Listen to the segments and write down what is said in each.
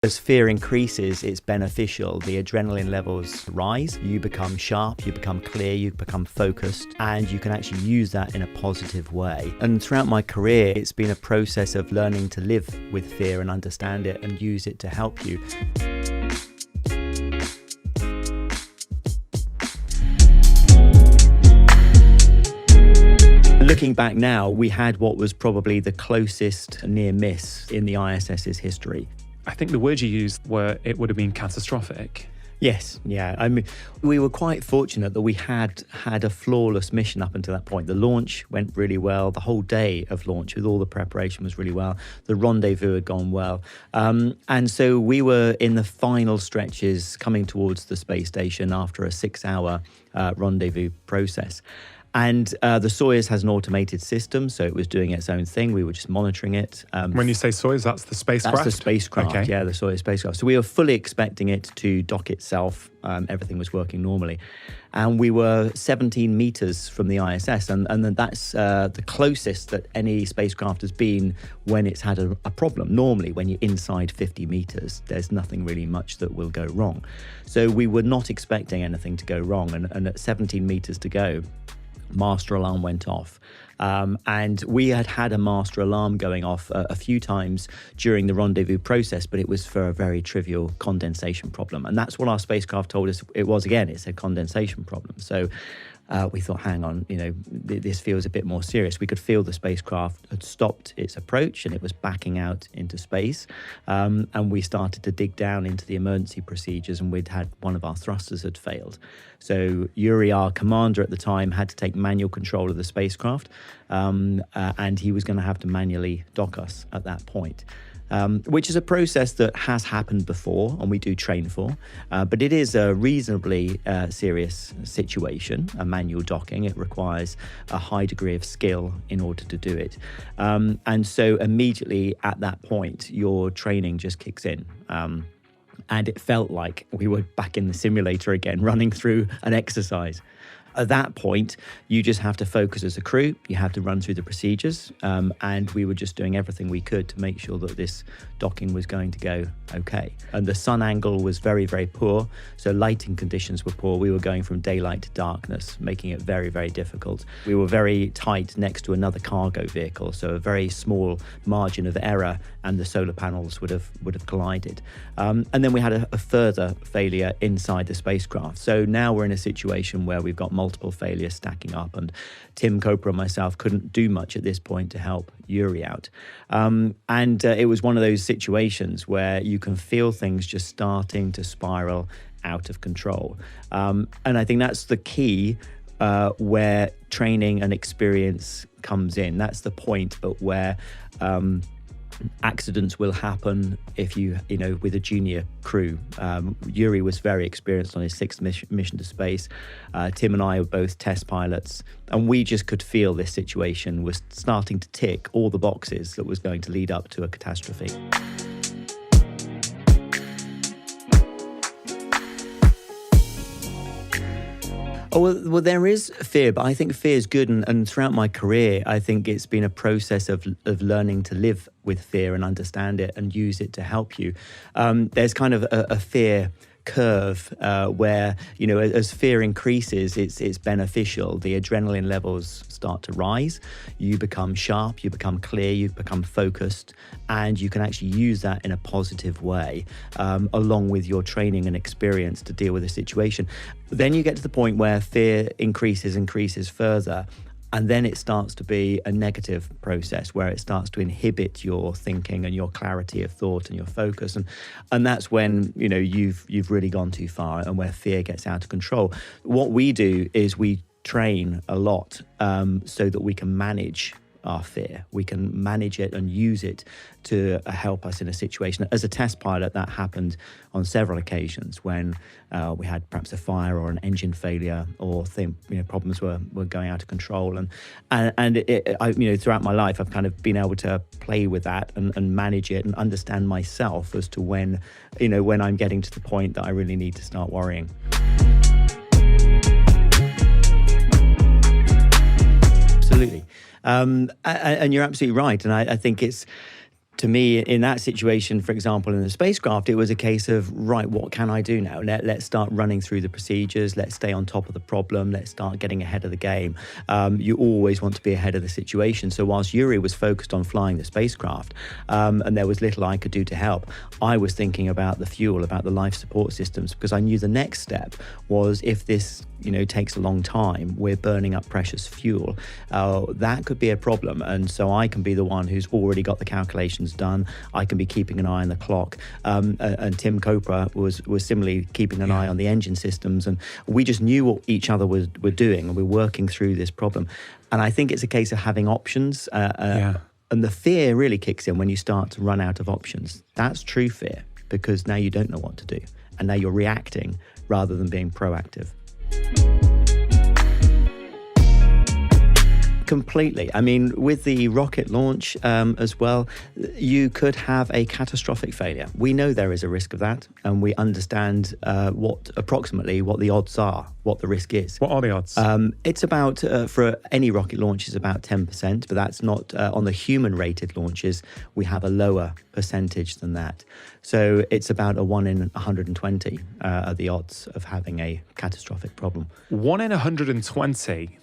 As fear increases, it's beneficial. The adrenaline levels rise, you become sharp, you become clear, you become focused, and you can actually use that in a positive way. And throughout my career, it's been a process of learning to live with fear and understand it and use it to help you. Looking back now, we had what was probably the closest near miss in the ISS's history. I think the words you used were, it would have been catastrophic. Yes, yeah. I mean, we were quite fortunate that we had a flawless mission up until that point. The launch went really well. The whole day of launch with all the preparation was really well. The rendezvous had gone well. And so we were in the final stretches coming towards the space station after a 6-hour rendezvous process. And the Soyuz has an automated system, so it was doing its own thing. We were just monitoring it. When you say Soyuz, that's the spacecraft? That's the spacecraft, okay. Yeah, the Soyuz spacecraft. So we were fully expecting it to dock itself. Everything was working normally. And we were 17 meters from the ISS, and that's the closest that any spacecraft has been when it's had a problem. Normally, when you're inside 50 meters, there's nothing really much that will go wrong. So we were not expecting anything to go wrong, and at 17 meters to go, master alarm went off. And we had a master alarm going off a few times during the rendezvous process, but it was for a very trivial condensation problem. And that's what our spacecraft told us it was again. It's a condensation problem. So we thought, hang on, this feels a bit more serious. We could feel the spacecraft had stopped its approach and it was backing out into space. And we started to dig down into the emergency procedures, and we'd had one of our thrusters had failed. So Yuri, our commander at the time, had to take manual control of the spacecraft, and he was going to have to manually dock us at that point. Which is a process that has happened before and we do train for, but it is a reasonably serious situation, a manual docking. It requires a high degree of skill in order to do it. And so immediately at that point, your training just kicks in. And it felt like we were back in the simulator again, running through an exercise. At that point, you just have to focus as a crew. You have to run through the procedures. And we were just doing everything we could to make sure that this docking was going to go okay. And the sun angle was very, very poor. So lighting conditions were poor. We were going from daylight to darkness, making it very, very difficult. We were very tight next to another cargo vehicle. So a very small margin of error and the solar panels would have collided. And then we had a further failure inside the spacecraft. So now we're in a situation where we've got multiple failures stacking up, and Tim Cooper and myself couldn't do much at this point to help Yuri out. And it was one of those situations where you can feel things just starting to spiral out of control. And I think that's the key where training and experience comes in. That's the point, but where accidents will happen if you with a junior crew. Yuri was very experienced on his 6th mission to space. Tim and I were both test pilots, and we just could feel this situation was starting to tick all the boxes that was going to lead up to a catastrophe. Oh, well, there is fear, but I think fear is good. And throughout my career, I think it's been a process of learning to live with fear and understand it and use it to help you. There's kind of a fear curve where, as fear increases, it's beneficial. The adrenaline levels start to rise. You become sharp, you become clear, you become focused, and you can actually use that in a positive way, along with your training and experience to deal with a situation. Then you get to the point where fear increases further. And then it starts to be a negative process where it starts to inhibit your thinking and your clarity of thought and your focus. And that's when, you've really gone too far and where fear gets out of control. What we do is we train a lot so that we can manage our fear. We can manage it and use it to help us in a situation. As a test pilot, that happened on several occasions when we had perhaps a fire or an engine failure, or problems were going out of control. And throughout my life, I've kind of been able to play with that and manage it and understand myself as to when I'm getting to the point that I really need to start worrying. Absolutely. And you're absolutely right. And I think it's to me, in that situation, for example, in the spacecraft, it was a case of, right, what can I do now? Let's start running through the procedures. Let's stay on top of the problem. Let's start getting ahead of the game. You always want to be ahead of the situation. So whilst Yuri was focused on flying the spacecraft, and there was little I could do to help, I was thinking about the fuel, about the life support systems, because I knew the next step was, if this takes a long time, we're burning up precious fuel. That could be a problem. And so I can be the one who's already got the calculations done. I can be keeping an eye on the clock. And Tim Copra was similarly keeping an eye on the engine systems. And we just knew what each other were doing, and we're working through this problem. And I think it's a case of having options. And the fear really kicks in when you start to run out of options. That's true fear, because now you don't know what to do. And now you're reacting rather than being proactive. Completely. I mean, with the rocket launch as well, you could have a catastrophic failure. We know there is a risk of that, and we understand approximately what the odds are, what the risk is. What are the odds? It's about, for any rocket launch, is about 10%, but that's not, on the human-rated launches, we have a lower percentage than that. So it's about a 1 in 120 are the odds of having a catastrophic problem. 1 in 120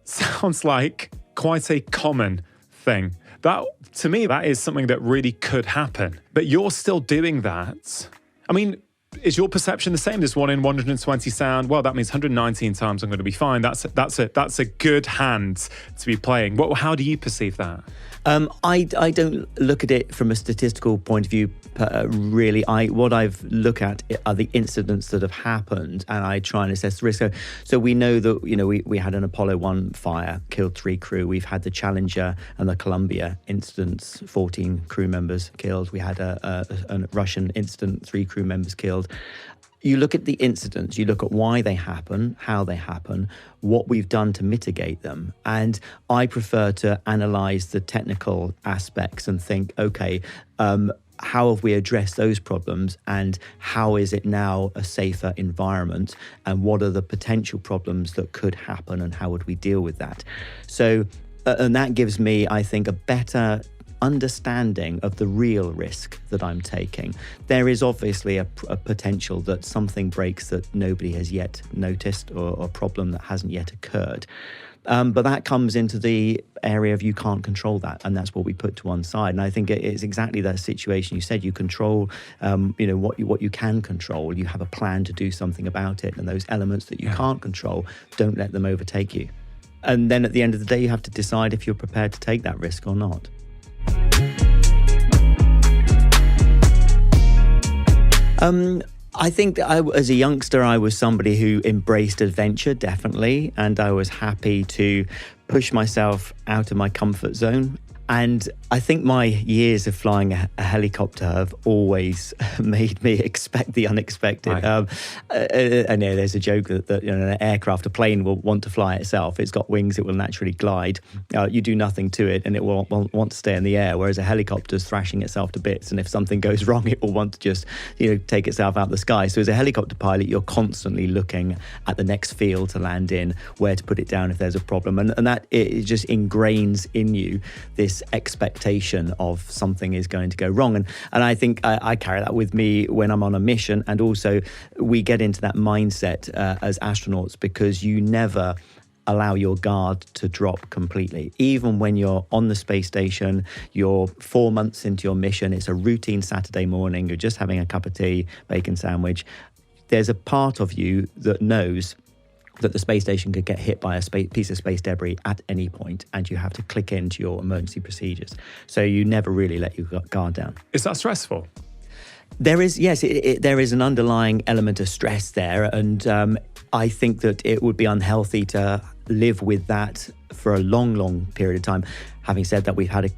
sounds like quite a common thing. That, to me, that is something that really could happen. But you're still doing that. I mean, is your perception the same? Does 1 in 120 sound, well, that means 119 times I'm going to be fine. That's a good hand to be playing. How do you perceive that? I don't look at it from a statistical point of view, really. What I've looked at are the incidents that have happened, and I try and assess the risk. So we know that, we had an Apollo 1 fire, killed 3 crew. We've had the Challenger and the Columbia incidents, 14 crew members killed. We had a Russian incident, 3 crew members killed. You look at the incidents, you look at why they happen, how they happen, what we've done to mitigate them. And I prefer to analyze the technical aspects and think, okay, how have we addressed those problems, and how is it now a safer environment, and what are the potential problems that could happen, and how would we deal with that? So, and that gives me, I think, a better understanding of the real risk that I'm taking. There is obviously a potential that something breaks that nobody has yet noticed, or a problem that hasn't yet occurred. But that comes into the area of you can't control that, and that's what we put to one side. And I think it's exactly that situation you said. You control, what you can control. You have a plan to do something about it, and those elements that you can't control, don't let them overtake you. And then at the end of the day, you have to decide if you're prepared to take that risk or not. I think as a youngster, I was somebody who embraced adventure, definitely, and I was happy to push myself out of my comfort zone. And I think my years of flying a helicopter have always made me expect the unexpected. Right. And there's a joke that an aircraft, a plane, will want to fly itself. It's got wings, it will naturally glide. You do nothing to it, and it will want to stay in the air, whereas a helicopter's thrashing itself to bits, and if something goes wrong, it will want to just take itself out of the sky. So as a helicopter pilot, you're constantly looking at the next field to land in, where to put it down if there's a problem. And that it just ingrains in you this expectation of something is going to go wrong. And I think I carry that with me when I'm on a mission. And also we get into that mindset as astronauts, because you never allow your guard to drop completely. Even when you're on the space station, you're 4 months into your mission, it's a routine Saturday morning, you're just having a cup of tea, bacon sandwich. There's a part of you that knows that the space station could get hit by a piece of space debris at any point, and you have to click into your emergency procedures. So you never really let your guard down. Is that stressful? There is, yes, there is an underlying element of stress there, and I think that it would be unhealthy to live with that for a long period of time. Having said that, we've had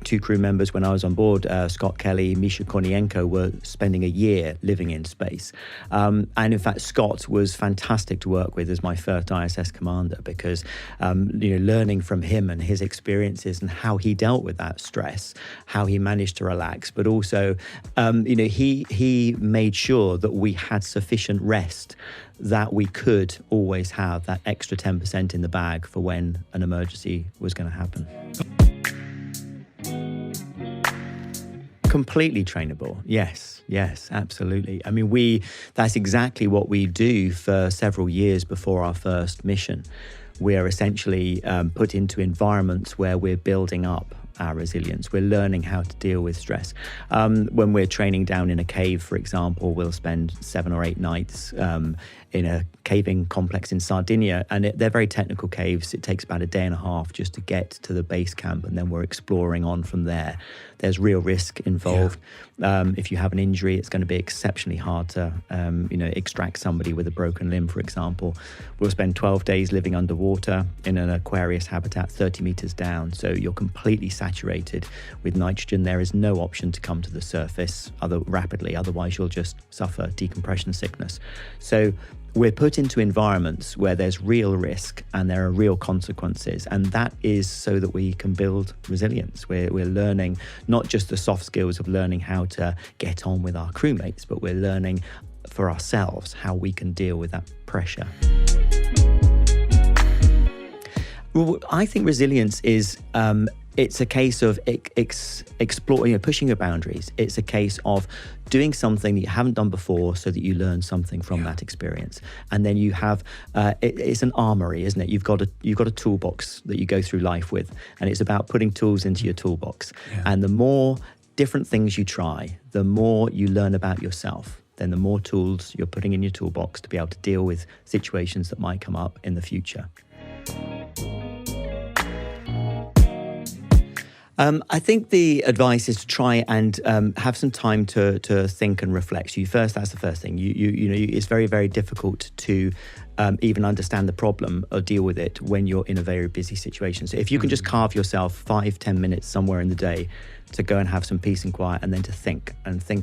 2 crew members when I was on board, Scott Kelly, Misha Kornienko, were spending a year living in space. And in fact, Scott was fantastic to work with as my first ISS commander, because learning from him and his experiences and how he dealt with that stress, how he managed to relax, but also he made sure that we had sufficient rest, that we could always have that extra 10% in the bag for when an emergency was going to happen. Completely trainable. Yes, absolutely. I mean, that's exactly what we do for several years before our first mission. We're essentially put into environments where we're building up our resilience. We're learning how to deal with stress. When we're training down in a cave, for example, we'll spend 7 or 8 nights in a caving complex in Sardinia, and they're very technical caves. It takes about a day and a half just to get to the base camp, and then we're exploring on from there. There's real risk involved. If you have an injury, it's going to be exceptionally hard to extract somebody with a broken limb, for example. We'll spend 12 days living underwater in an Aquarius habitat 30 meters down, so you're completely saturated with nitrogen. There is no option to come to the surface rapidly, otherwise you'll just suffer decompression sickness. So we're put into environments where there's real risk and there are real consequences, and that is so that we can build resilience. We're learning not just the soft skills of learning how to get on with our crewmates, but we're learning for ourselves how we can deal with that pressure. Well, I think resilience is it's a case of exploring, pushing your boundaries. It's a case of doing something that you haven't done before so that you learn something from that experience. And then you have, it's an armory, isn't it? You've got a toolbox that you go through life with, and it's about putting tools into your toolbox. Yeah. And the more different things you try, the more you learn about yourself. Then the more tools you're putting in your toolbox to be able to deal with situations that might come up in the future. I think the advice is to try and have some time to think and reflect. That's the first thing. It's very, very difficult to even understand the problem or deal with it when you're in a very busy situation. So if you can just carve yourself 5-10 minutes somewhere in the day to go and have some peace and quiet, and then to think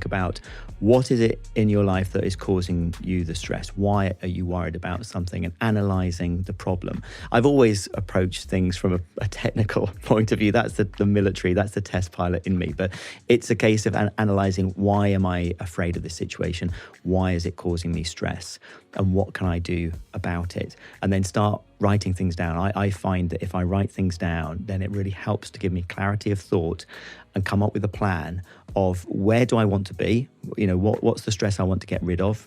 about what is it in your life that is causing you the stress? Why are you worried about something? And analyzing the problem. I've always approached things from a technical point of view. That's the military, that's the test pilot in me. But it's a case of analyzing, why am I afraid of this situation? Why is it causing me stress? And what can I do about it? And then start writing things down. I find that if I write things down, then it really helps to give me clarity of thought and come up with a plan of where do I want to be? What's the stress I want to get rid of?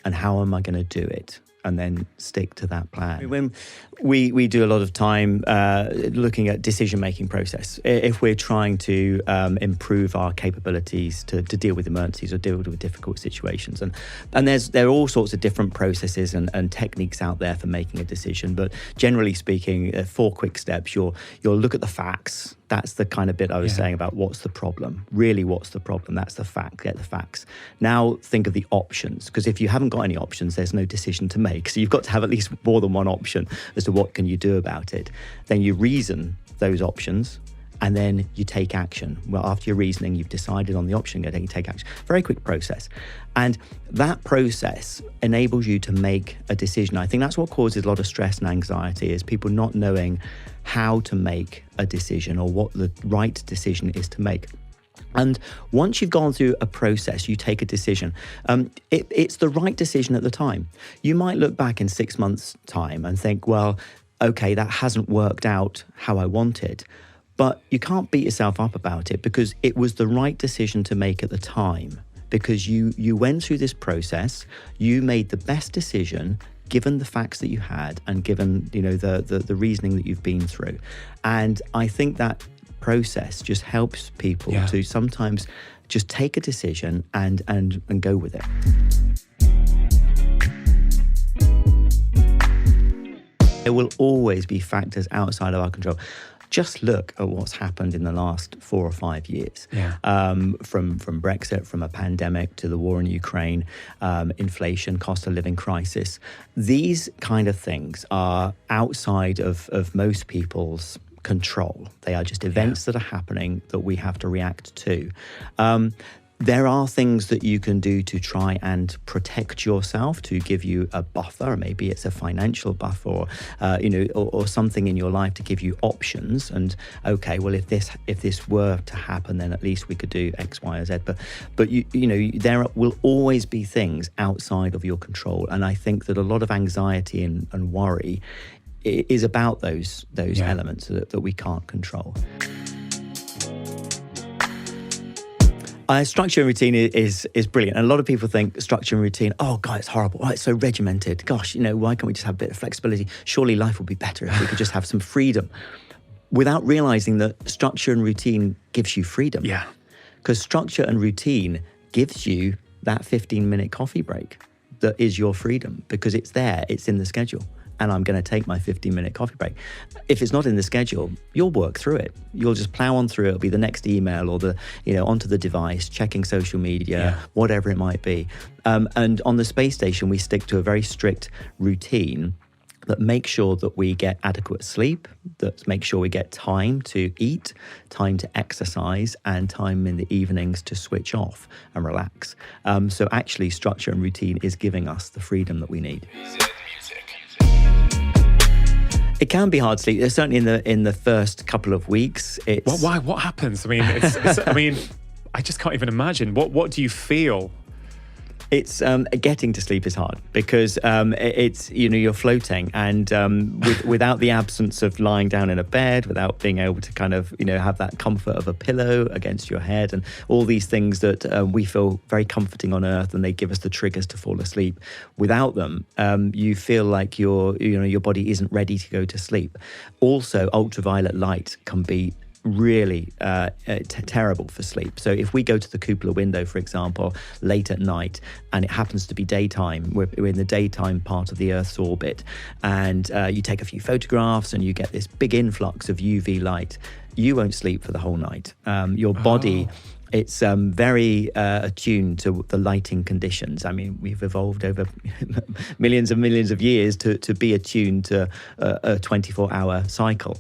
And how am I going to do it? And then stick to that plan. When we do a lot of time looking at decision-making process, if we're trying to improve our capabilities to deal with emergencies or deal with difficult situations. And there are all sorts of different processes and techniques out there for making a decision. But generally speaking, 4 quick steps. You'll look at the facts. That's the kind of bit I was saying about what's the problem. Really, what's the problem? That's the fact. Get the facts. Now think of the options, because if you haven't got any options, there's no decision to make. So you've got to have at least more than one option as to what can you do about it. Then you reason those options, and then you take action. Well, after your reasoning, you've decided on the option, then you take action. Very quick process. And that process enables you to make a decision. I think that's what causes a lot of stress and anxiety, is people not knowing how to make a decision or what the right decision is to make. And once you've gone through a process, you take a decision. It's the right decision at the time. You might look back in 6 months' time and think, well, okay, that hasn't worked out how I wanted. But you can't beat yourself up about it, because it was the right decision to make at the time. Because you went through this process, you made the best decision given the facts that you had and given the reasoning that you've been through. And I think that process just helps people to sometimes just take a decision and go with it. There will always be factors outside of our control. Just look at what's happened in the last 4 or 5 years. From Brexit, from a pandemic to the war in Ukraine, inflation, cost of living crisis. These kind of things are outside of most people's control. They are just events that are happening that we have to react to. There are things that you can do to try and protect yourself, to give you a buffer. Maybe it's a financial buffer, or something in your life to give you options. And okay, well, if this were to happen, then at least we could do X, Y, or Z. But there will always be things outside of your control. And I think that a lot of anxiety and worry is about those elements that we can't control. Structure and routine is brilliant. And a lot of people think structure and routine, oh, God, it's horrible. Oh, it's so regimented. Gosh, why can't we just have a bit of flexibility? Surely life would be better if we could just have some freedom. Without realizing that structure and routine gives you freedom. Yeah. Because structure and routine gives you that 15-minute coffee break that is your freedom, because it's there, it's in the schedule. And I'm going to take my 15-minute coffee break. If it's not in the schedule, you'll work through it. You'll just plow on through it. It'll be the next email or onto the device, checking social media, whatever it might be. And on the space station, we stick to a very strict routine that makes sure that we get adequate sleep, that makes sure we get time to eat, time to exercise, and time in the evenings to switch off and relax. So actually, structure and routine is giving us the freedom that we need. It can be hard to sleep. Certainly in the first couple of weeks. Why? What happens? I mean, I just can't even imagine. What do you feel? It's getting to sleep is hard because it's you're floating, and without the absence of lying down in a bed, without being able to kind of have that comfort of a pillow against your head, and all these things that we feel very comforting on Earth, and they give us the triggers to fall asleep. Without them, you feel like your body isn't ready to go to sleep. Also, ultraviolet light can be really terrible for sleep. So if we go to the cupola window, for example, late at night, and it happens to be daytime, we're in the daytime part of the Earth's orbit, and you take a few photographs and you get this big influx of UV light, you won't sleep for the whole night. Your body, it's very attuned to the lighting conditions. I mean, we've evolved over millions and millions of years to be attuned to a 24-hour cycle.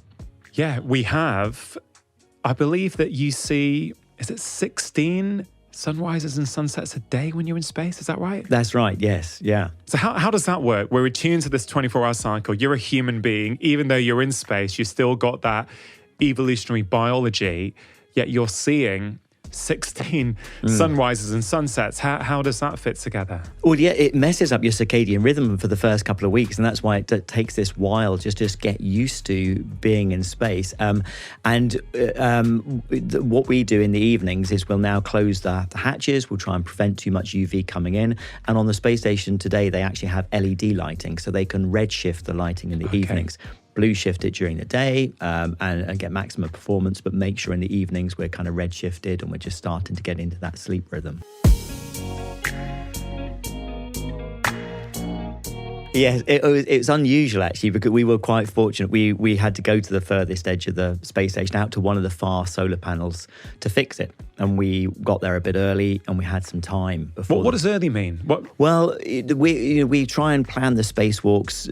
Yeah, we have. I believe that you see, is it 16 sunrises and sunsets a day when you're in space? Is that right? That's right, yes, yeah. So how does that work? We're attuned to this 24-hour cycle. You're a human being. Even though you're in space, you still got that evolutionary biology, yet you're seeing 16 sunrises and sunsets. How does that fit together? Well, yeah, it messes up your circadian rhythm for the first couple of weeks, and that's why it takes this while just get used to being in space. What we do in the evenings is we'll now close the hatches. We'll try and prevent too much UV coming in. And on the space station today, they actually have LED lighting, so they can redshift the lighting in the evenings. Blue shift it during the day and get maximum performance, but make sure in the evenings we're kind of red shifted and we're just starting to get into that sleep rhythm. Yes, it was unusual actually, because we were quite fortunate. We had to go to the furthest edge of the space station, out to one of the far solar panels to fix it. And we got there a bit early, and we had some time before. What does early mean? Well, we try and plan the spacewalks,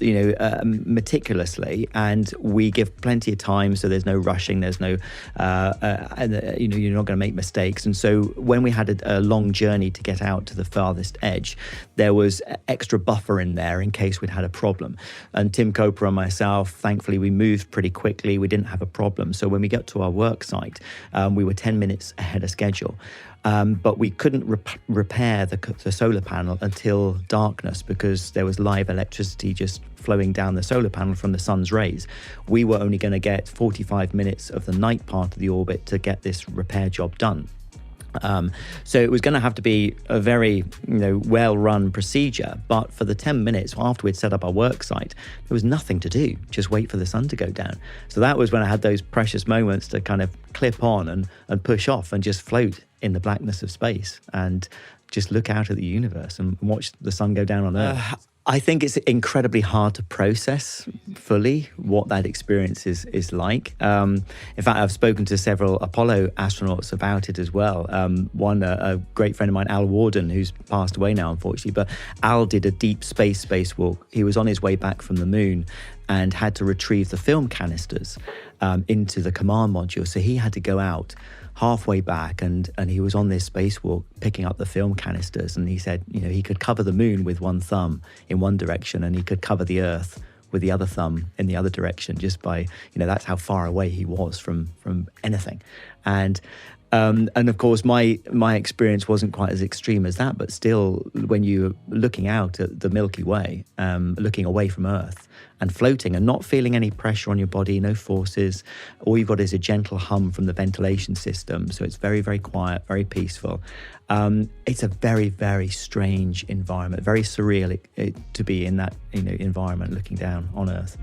meticulously, and we give plenty of time, so there's no rushing, there's no, you're not going to make mistakes. And so when we had a long journey to get out to the farthest edge, there was extra buffer in there in case we'd had a problem. And Tim Coper and myself, thankfully, we moved pretty quickly. We didn't have a problem. So when we got to our work site, we were 10 minutes ahead of schedule. But we couldn't repair the solar panel until darkness, because there was live electricity just flowing down the solar panel from the sun's rays. We were only going to get 45 minutes of the night part of the orbit to get this repair job done. So it was going to have to be a very, well-run procedure. But for the 10 minutes after we'd set up our work site, there was nothing to do, just wait for the sun to go down. So that was when I had those precious moments to kind of clip on and push off and just float in the blackness of space and just look out at the universe and watch the sun go down on Earth. I think it's incredibly hard to process fully what that experience is like. In fact, I've spoken to several Apollo astronauts about it as well. One, a great friend of mine, Al Warden, who's passed away now, unfortunately, but Al did a deep spacewalk. He was on his way back from the moon and had to retrieve the film canisters into the command module. So he had to go out halfway back, and he was on this spacewalk picking up the film canisters, and he said, he could cover the moon with one thumb in one direction, and he could cover the Earth with the other thumb in the other direction, just by, that's how far away he was from anything. And And of course, my experience wasn't quite as extreme as that, but still, when you're looking out at the Milky Way, looking away from Earth and floating and not feeling any pressure on your body, no forces, all you've got is a gentle hum from the ventilation system. So it's very, very quiet, very peaceful. It's a very, very strange environment, very surreal to be in that environment looking down on Earth.